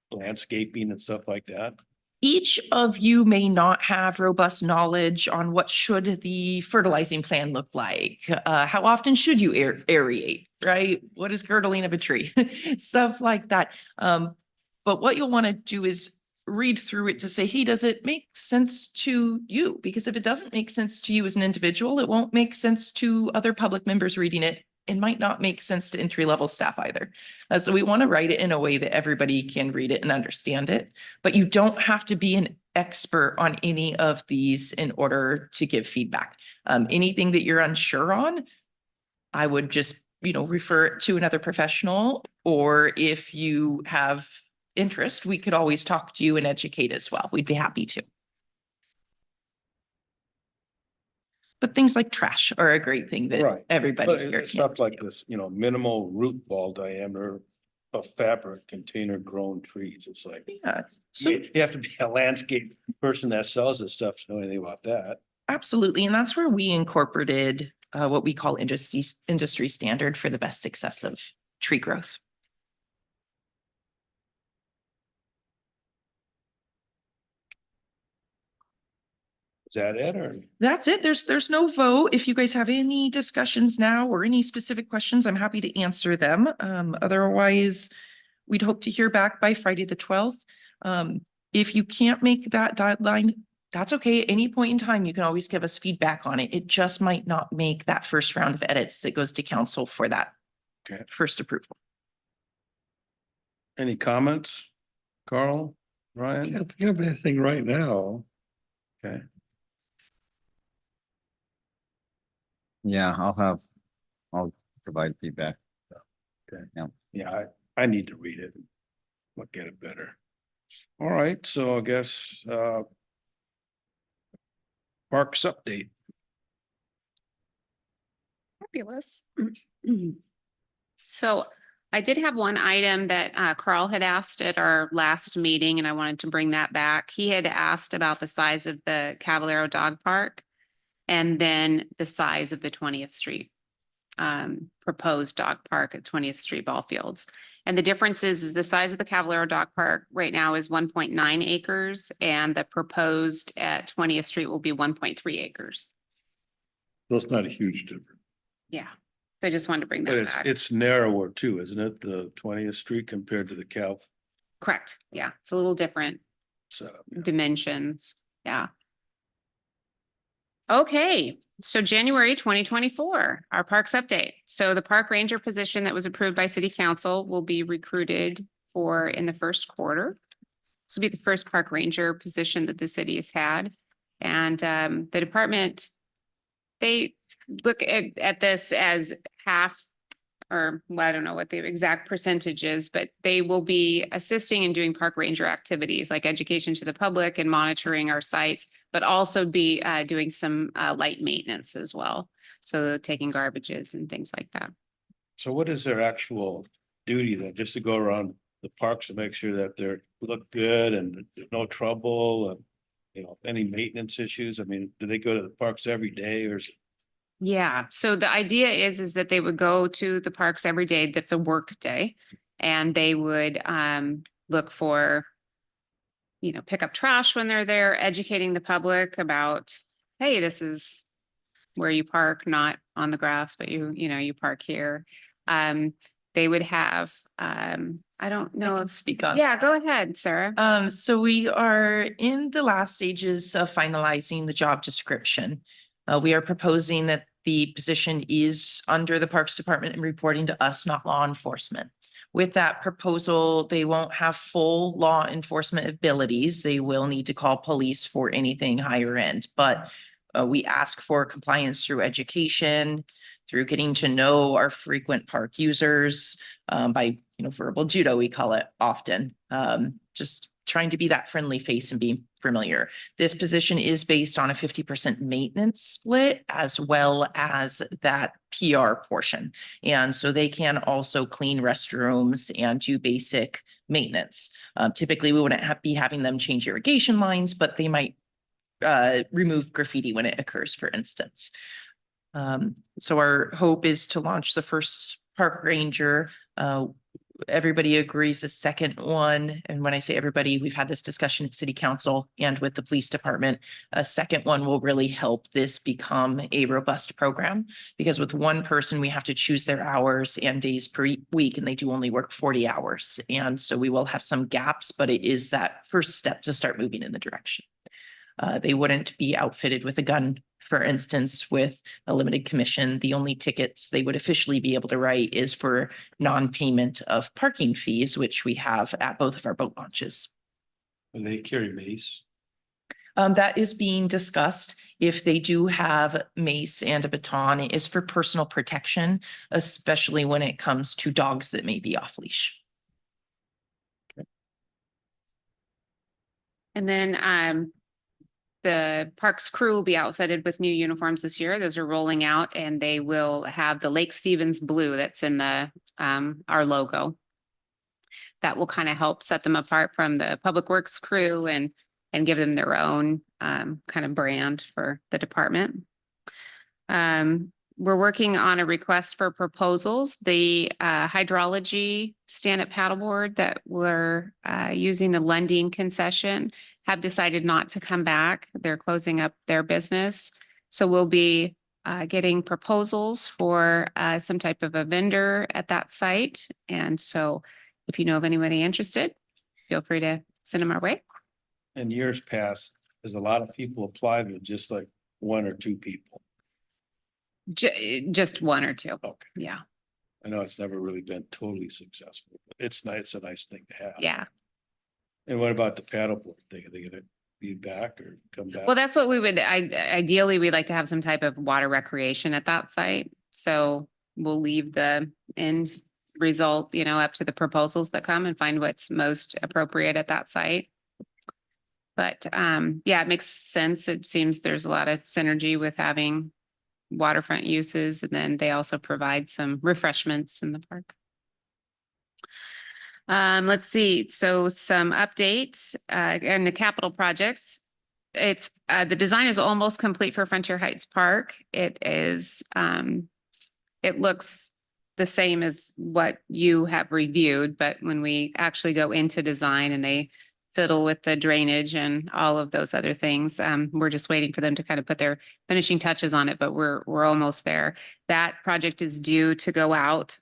landscaping and stuff like that? Each of you may not have robust knowledge on what should the fertilizing plan look like. How often should you aerate, right? What is girdling of a tree? Stuff like that. But what you'll want to do is read through it to say, hey, does it make sense to you? Because if it doesn't make sense to you as an individual, it won't make sense to other public members reading it. It might not make sense to entry-level staff either. So we want to write it in a way that everybody can read it and understand it, but you don't have to be an expert on any of these in order to give feedback. Anything that you're unsure on, I would just, refer it to another professional, or if you have interest, we could always talk to you and educate as well. We'd be happy to. But things like trash are a great thing that Right. everybody But here stuff can like do. this, minimal root ball diameter of fabric container grown trees. It's like, Yeah, so you have to be a landscape person that sells this stuff to know anything about that. absolutely. And that's where we incorporated what we call industry standard for the best success of tree growth. Is that it or? That's it. There's no vote. If you guys have any discussions now or any specific questions, I'm happy to answer them. Otherwise, we'd hope to hear back by Friday the 12th. If you can't make that deadline, That's okay. At any point in time, you can always give us feedback on it. It just might not make that first round of edits that goes to council for that Okay. first approval. Any comments? Carl, I Ryan? can't think of anything right now. Okay. Yeah, I'll provide feedback. Yeah, I need to read it. Look at it better. All right, so I guess, Parks update. Fabulous. So I did have one item that Carl had asked at our last meeting, and I wanted to bring that back. He had asked about the size of the Caballero Dog Park and then the size of the 20th Street proposed dog park at 20th Street Ball Fields. And the difference is the size of the Caballero Dog Park right now is 1.9 acres, and the proposed at 20th Street will be 1.3 acres. So it's not a huge difference. Yeah. So I just wanted to bring But that back. it's narrower too, isn't it? The 20th Street compared to the Cal Correct. Yeah. It's a little different setup. Yeah. dimensions. Yeah. Okay, so January 2024, our parks update. So the park ranger position that was approved by city council will be recruited for in the first quarter. This will be the first park ranger position that the city has had. And the department, they look at this as half, or well, I don't know what the exact percentage is, but they will be assisting in doing park ranger activities like education to the public and monitoring our sites, but also be doing some light maintenance as well. So taking garbages and things like that. So what is their actual duty then? Just to go around the parks to make sure that they're look good and there's no trouble and, you know, any maintenance issues? I mean, do they go to the parks every day or is it? Yeah, so the idea is that they would go to the parks every day. That's a work day. And they would look for, you know, pick up trash when they're there, educating the public about, hey, this is where you park, not on the grass, but you know, you park here. They would have, I don't know. I'll speak on. Yeah, go ahead, Sarah. So we are in the last stages of finalizing the job description. We are proposing that the position is under the Parks Department and reporting to us, not law enforcement. With that proposal, they won't have full law enforcement abilities. They will need to call police for anything higher end, but we ask for compliance through education, through getting to know our frequent park users, by, you know, verbal judo, we call it often, just trying to be that friendly face and be familiar. This position is based on a 50% maintenance split as well as that PR portion. And so they can also clean restrooms and do basic maintenance. Typically, we wouldn't be having them change irrigation lines, but they might remove graffiti when it occurs, for instance. So our hope is to launch the first park ranger. Everybody agrees a second one. And when I say everybody, we've had this discussion at city council and with the police department. A second one will really help this become a robust program, because with one person, we have to choose their hours and days per week, and they do only work 40 hours. And so we will have some gaps, but it is that first step to start moving in the direction. They wouldn't be outfitted with a gun, for instance, with a limited commission. The only tickets they would officially be able to write is for non-payment of parking fees, which we have at both of our boat launches. And they carry mace? That is being discussed. If they do have mace and a baton, it is for personal protection, especially when it comes to dogs that may be off leash. And then the parks crew will be outfitted with new uniforms this year. Those are rolling out, and they will have the Lake Stevens blue that's in the our logo. That will kind of help set them apart from the Public Works crew and give them their own kind of brand for the department. We're working on a request for proposals. The hydrology stand-up paddleboard that we're using, the Lundin concession, have decided not to come back. They're closing up their business. So we'll be getting proposals for some type of a vendor at that site. And so if you know of anybody interested, feel free to send them our way. In years past, There's a lot of people apply, but just like one or two people. Just one or two. Okay. Yeah, I know it's never really been totally successful, but it's nice, it's a nice thing to have. yeah. And what about the paddleboard thing? Are they gonna be back or come back? Well, that's what we would, ideally, we'd like to have some type of water recreation at that site. So we'll leave the end result, up to the proposals that come and find what's most appropriate at that site. But yeah, it makes sense. It seems there's a lot of synergy with having waterfront uses, and then they also provide some refreshments in the park. Let's see, so some updates and the capital projects. It's the design is almost complete for Frontier Heights Park. It is it looks the same as what you have reviewed, but when we actually go into design and they fiddle with the drainage and all of those other things, we're just waiting for them to kind of put their finishing touches on it, but we're almost there. That project is due to go out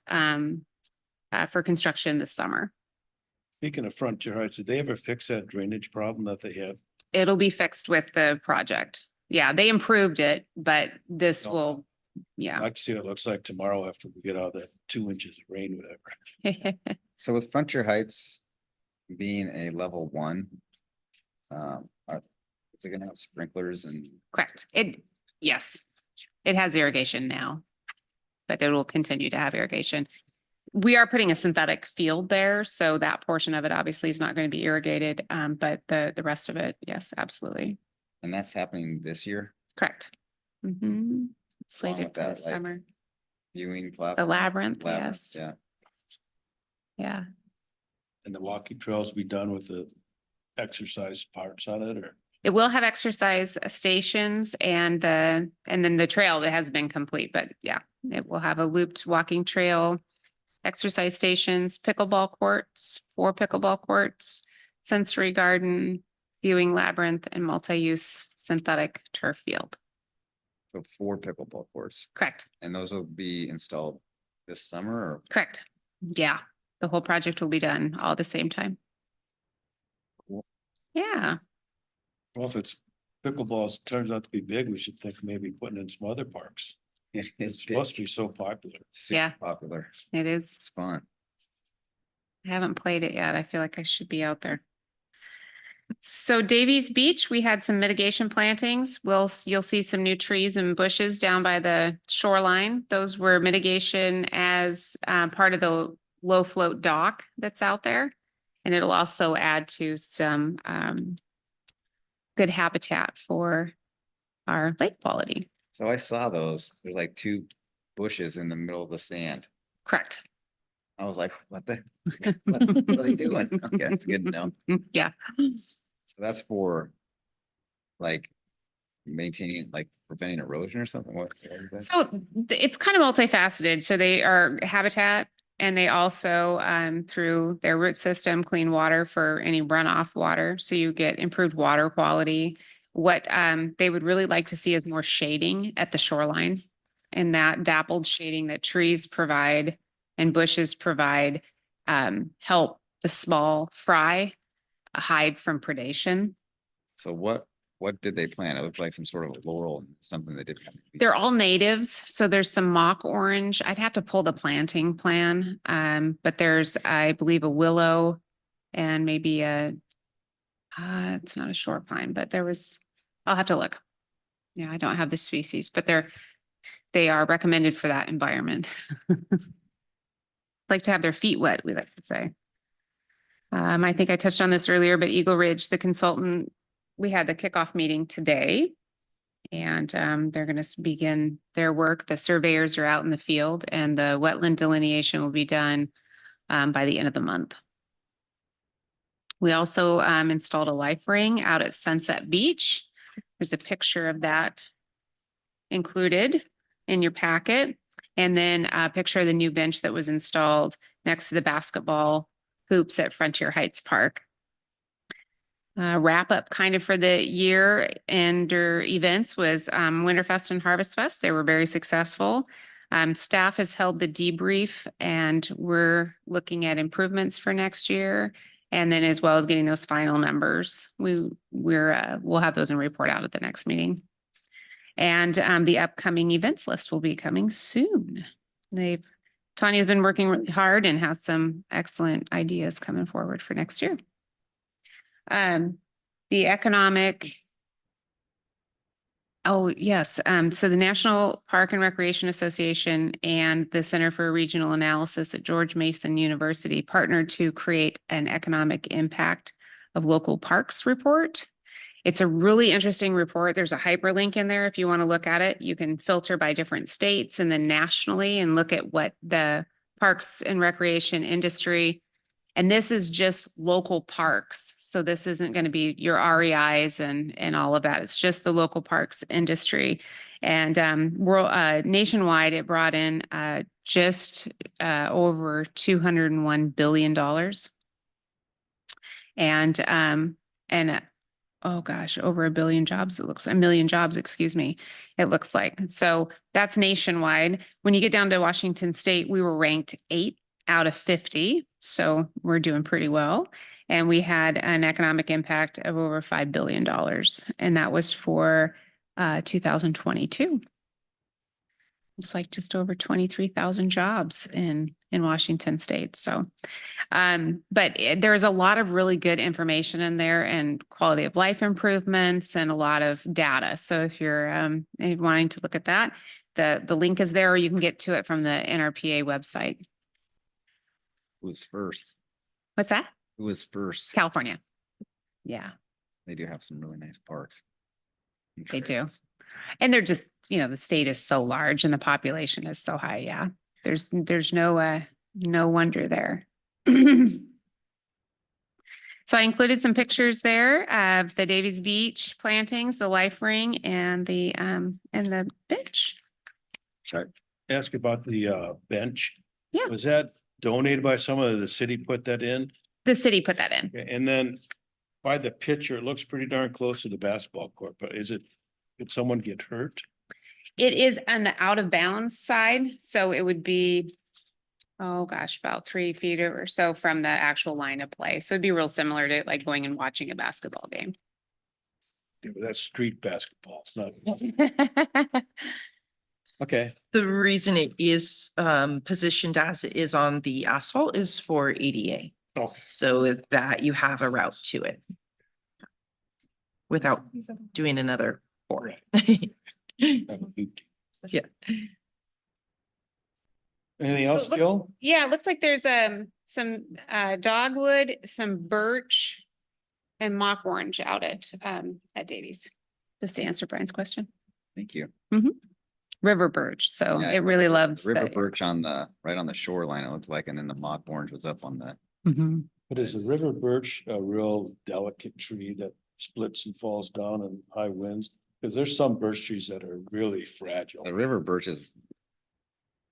for construction this summer. Speaking of Frontier Heights, did they ever fix that drainage problem that they had? It'll be fixed with the project. Yeah, they improved it, but this No. will, yeah. I'd like to see what it looks like tomorrow after we get out of that 2 inches of rain, whatever. So with Frontier Heights being a level 1, is it gonna have sprinklers and Correct. Yes, it has irrigation now, but it will continue to have irrigation. We are putting a synthetic field there, so that portion of it obviously is not going to be irrigated, but the rest of it, yes, absolutely. and that's happening this year? Correct. Mhm. It's Along slated with for that, this like, summer. Viewing The platform? labyrinth, yes. Yeah, Yeah. And the walking trails will be done with the exercise parts on it, or? It will have exercise stations and then the trail that has been complete, but yeah, it will have a looped walking trail, exercise stations, pickleball courts, 4 pickleball courts, sensory garden, viewing labyrinth, and multi-use synthetic turf field. so 4 pickleball courts, Correct, and those will be installed this summer or? correct. Yeah, the whole project will be done all at the same time. Cool. Yeah, Well, if it's pickleballs turns out to be big, we should think maybe putting in some other parks. It It's is supposed to be so popular. Yeah. popular. it is. It's fun. I haven't played it yet. I feel like I should be out there. So Davies Beach, we had some mitigation plantings. You'll see some new trees and bushes down by the shoreline. Those were mitigation as part of the low float dock that's out there. And it'll also add to some good habitat for our lake quality. So I saw those, there's like 2 bushes in the middle of the sand. Correct. I was like, what what are they doing? Okay, that's good to know. Yeah. So that's for like maintaining, like preventing erosion or something? What is that? So it's kind of multifaceted. So they are habitat, and they also, through their root system, clean water for any runoff water. So you get improved water quality. What they would really like to see is more shading at the shoreline, and that dappled shading that trees provide and bushes provide help the small fry hide from predation. So what did they plant? It looked like some sort of laurel, something that didn't. They're all natives, so there's some mock orange. I'd have to pull the planting plan. But there's, I believe, a willow and maybe it's not a short pine, but I'll have to look. Yeah, I don't have the species, but they are recommended for that environment. Like to have their feet wet, we like to say. I think I touched on this earlier, but Eagle Ridge, the consultant, we had the kickoff meeting today. And they're going to begin their work. The surveyors are out in the field, and the wetland delineation will be done by the end of the month. We also installed a life ring out at Sunset Beach. There's a picture of that included in your packet. And then a picture of the new bench that was installed next to the basketball hoops at Frontier Heights Park. Wrap up kind of for the year and events was Winterfest and Harvest Fest. They were very successful. Staff has held the debrief, and we're looking at improvements for next year. And then as well as getting those final numbers, we'll have those in report out at the next meeting. And the upcoming events list will be coming soon. Tanya's been working really hard and has some excellent ideas coming forward for next year. The economic. Oh, yes. So the National Park and Recreation Association and the Center for Regional Analysis at George Mason University partnered to create an economic impact of local parks report. It's a really interesting report. There's a hyperlink in there if you want to look at it. You can filter by different states and then nationally and look at what the parks and recreation industry. And this is just local parks. So this isn't going to be your REIs and all of that. It's just the local parks industry. And nationwide, it brought in just over $201 billion. And oh gosh, over a million jobs, excuse me, it looks like. So that's nationwide. When you get down to Washington State, we were ranked 8 out of 50. So we're doing pretty well. And we had an economic impact of over $5 billion. And that was for 2022. It's like just over 23,000 jobs in Washington State. So, but there's a lot of really good information in there and quality of life improvements and a lot of data. So if you're wanting to look at that, the link is there, or you can get to it from the NRPA website. Who was first? What's that? Who was first? California. Yeah, They do have some really nice parks. and they do. trails. And they're just, the state is so large and the population is so high. Yeah. There's no wonder there. So I included some pictures there of the Davies Beach plantings, the life ring and the bench. Sorry. Ask about the bench. Yeah. Was that donated by someone? The city put that in? The city put that in. And then by the picture, it looks pretty darn close to the basketball court, but did someone get hurt? It is on the out of bounds side. So it would be, oh gosh, about 3 feet or so from the actual line of play. So it'd be real similar to like going and watching a basketball game. Yeah, but that's street basketball. It's not. Okay. The reason it is positioned as it is on the asphalt is for ADA. Oh. So with that, you have a route to it. Without doing another four. Yeah. Anything else, So it Jill? Yeah, it looks like there's some dogwood, some birch and mock orange out at Davies. Just to answer Brian's question. Thank you. River birch. So Yeah, it really loves River the. birch right on the shoreline, it looked like, and then the mock orange was up on the. Mhm. But is the river birch a real delicate tree that splits and falls down in high winds? Because there's some birch trees that are really fragile. The river birch is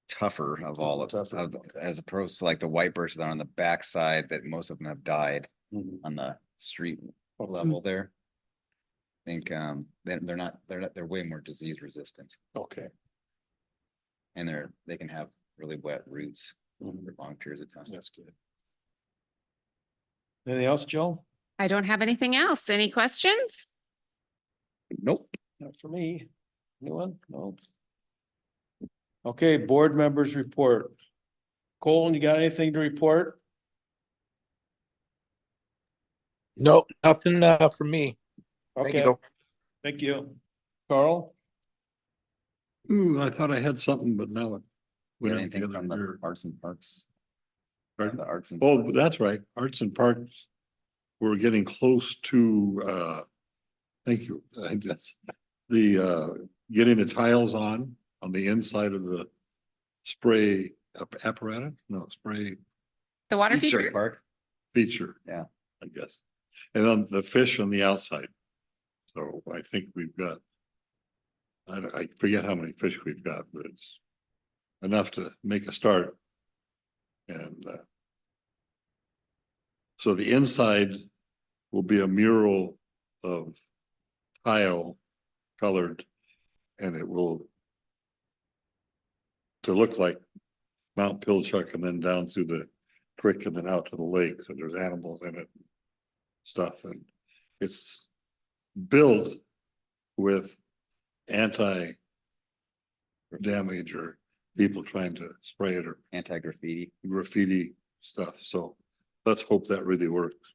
tougher of all of, Tougher. as opposed to like the white birch that are on the backside that most of them have died Mhm. on the street Okay. level there. I think they're way more disease resistant, Okay. and they can have really wet roots Mhm. for long periods of time. That's good. Anything else, Jill? I don't have anything else. Any questions? Nope. Not for me. Anyone? No. Okay, board members report. Colin, you got anything to report? No, nothing from me. Thank you, Okay, though. thank you. Carl? Ooh, I thought I had something, but now it went out Anything together from the here. arts and parks? Pardon? The arts and. Oh, that's right. Arts and Parks. We're getting close to, thank you. Getting the tiles on the inside of the spray apparatus, no, spray The water Easter feature? Park. feature. Yeah. I guess. And then the fish on the outside. So I think we've got, I forget how many fish we've got, but it's enough to make a start. And so the inside will be a mural of tile colored, and it will to look like Mount Pilchuck and then down through the creek and then out to the lake, so there's animals in it. Stuff, and it's built with anti-damage or people trying to spray it or Anti-graffiti. graffiti stuff, so let's hope that really works.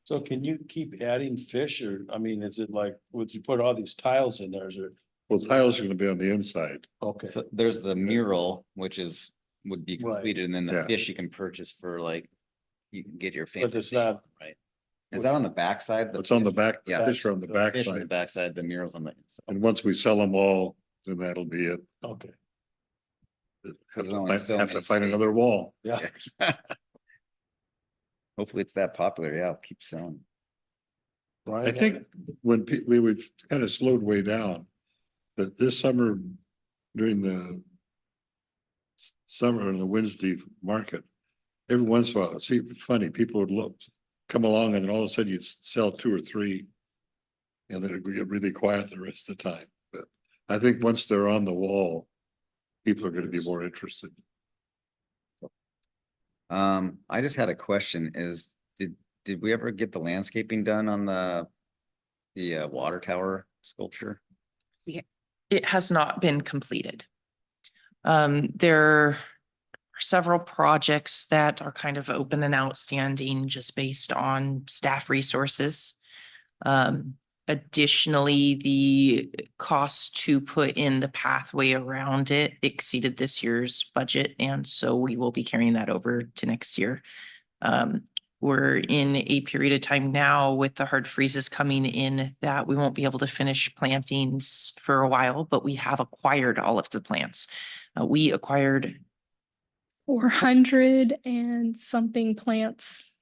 So can you keep adding fish or, I mean, is it like, would you put all these tiles in there? Is there? Well, tiles are gonna be on the inside. Okay, So there's the mural, which would be Right. completed, and then the Yeah. fish you can purchase for like, you can get your. but it's fantasy, not, Right. Is that on the backside? It's on the back, the Yeah. fish are on the Fish on the backside, backside, the murals on the inside. and once we sell them all, then that'll be it. okay, Have There's to only find, so have to many find spaces. another wall. yeah. Hopefully it's that popular. Yeah, I'll keep selling. Brian, I think when we would kind of slowed way down, but this summer during the summer in the Wednesday market, every once in a while, see, it's funny, people would look, come along and then all of a sudden you'd sell 2 or 3. And then it'd get really quiet the rest of the time, but I think once they're on the wall, people are gonna be more interested. I just had a question did we ever get the landscaping done on the water tower sculpture? It has not been completed. There are several projects that are kind of open and outstanding just based on staff resources. Additionally, the cost to put in the pathway around it exceeded this year's budget, and so we will be carrying that over to next year. We're in a period of time now with the hard freezes coming in that we won't be able to finish plantings for a while, but we have acquired all of the plants. We acquired 400 and something plants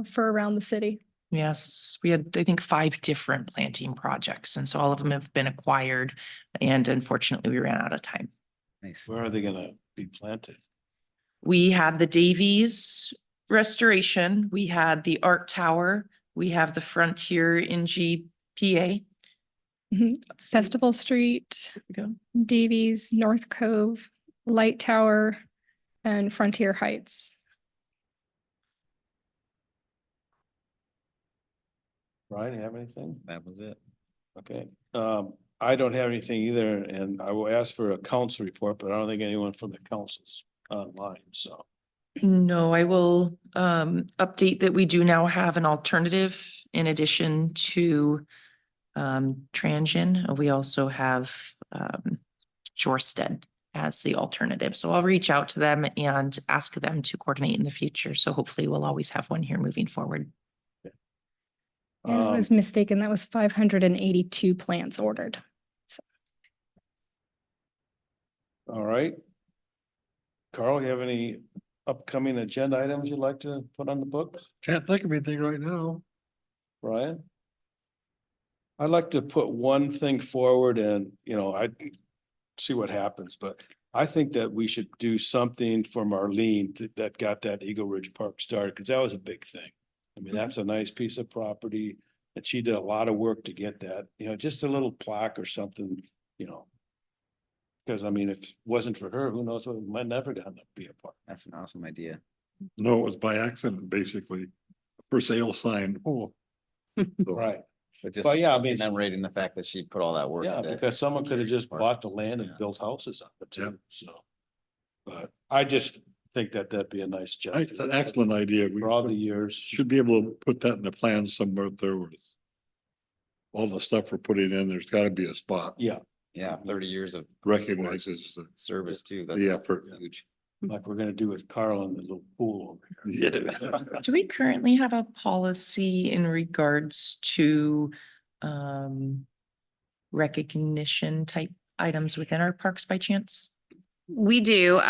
for around the city. Yes, we had, I think, 5 different planting projects, and so all of them have been acquired, and unfortunately, we ran out of time. Nice. where are they gonna be planted? We had the Davies restoration, we had the Art Tower, we have the Frontier in GPA. Festival Street, There we go. Davies, North Cove, Light Tower, and Frontier Heights. Brian, you have anything? That was it. Okay, I don't have anything either, and I will ask for a council report, but I don't think anyone from the council's online, so. No, I will update that we do now have an alternative in addition to Transgen. We also have Shorested as the alternative. So I'll reach out to them and ask them to coordinate in the future. So hopefully we'll always have one here moving forward. And I was mistaken, that was 582 plants ordered. All right. Carl, you have any upcoming agenda items you'd like to put on the books? Can't think of anything right now. Brian? I'd like to put one thing forward and, I'd see what happens, but I think that we should do something for Marlene that got that Eagle Ridge Park started, because that was a big thing. I mean, that's a nice piece of property and she did a lot of work to get that, just a little plaque or something, because I mean, if it wasn't for her, who knows what, it might never gonna be a park. That's an awesome idea. No, it was by accident, basically, for sale sign. Oh. So, Right. So just Well, yeah, I mean, commemorating the fact that she put all that work. yeah, into because someone could have just Park. bought the land and Yeah. built houses on it Yeah. too, so. But I just think that that'd be a nice gesture. It's an excellent idea. We For all the years. should be able to put that in the plan somewhere there with all the stuff we're putting in, there's gotta be a spot Yeah, Yeah, 30 years of recognizes the, service too. the effort. Huge. like we're gonna do with Carl and the little pool over here. Yeah. Do we currently have a policy in regards to recognition type items within our parks by chance? We do.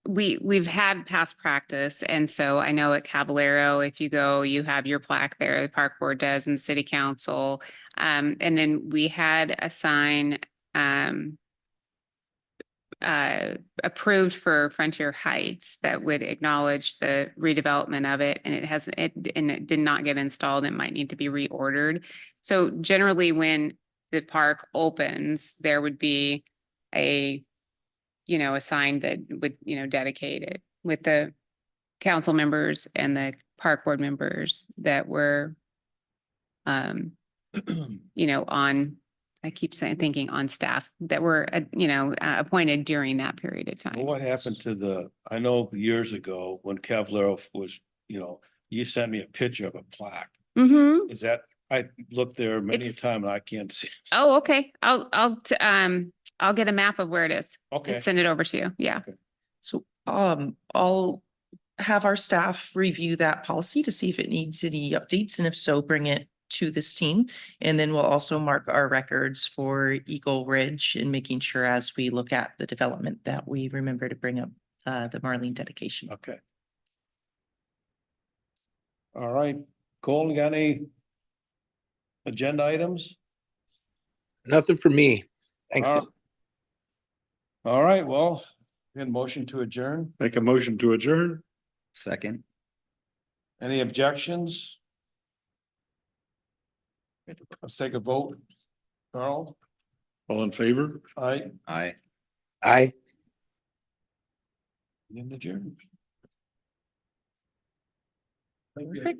We've had past practice. And so I know at Caballero, if you go, you have your plaque there, the park board does and the city council. And then we had a sign approved for Frontier Heights that would acknowledge the redevelopment of it. And it did not get installed. It might need to be reordered. So generally when the park opens, there would be a sign that would, dedicate it with the council members and the park board members that were I keep saying, thinking on staff that were, appointed during that period of Well, time. what happened to I know years ago when Cavallaro was, you sent me a picture of a plaque. Mm-hmm. Is that, I looked there many a It's- time and I can't see. it. Oh, okay. I'll get a map of where it is Okay. and send it over to you. Yeah. So, I'll have our staff review that policy to see if it needs any updates, and if so, bring it to this team. And then we'll also mark our records for Eagle Ridge and making sure as we look at the development that we remember to bring up the Marlene dedication. Okay. All right, Cole, you got any agenda items? Nothing for me. Thanks. All right, well, in motion to adjourn, Make a motion to adjourn? Second. any objections? Let's take a vote. Carl, All in favor? aye, Aye. Aye. and adjourn. Thank you. Perfect.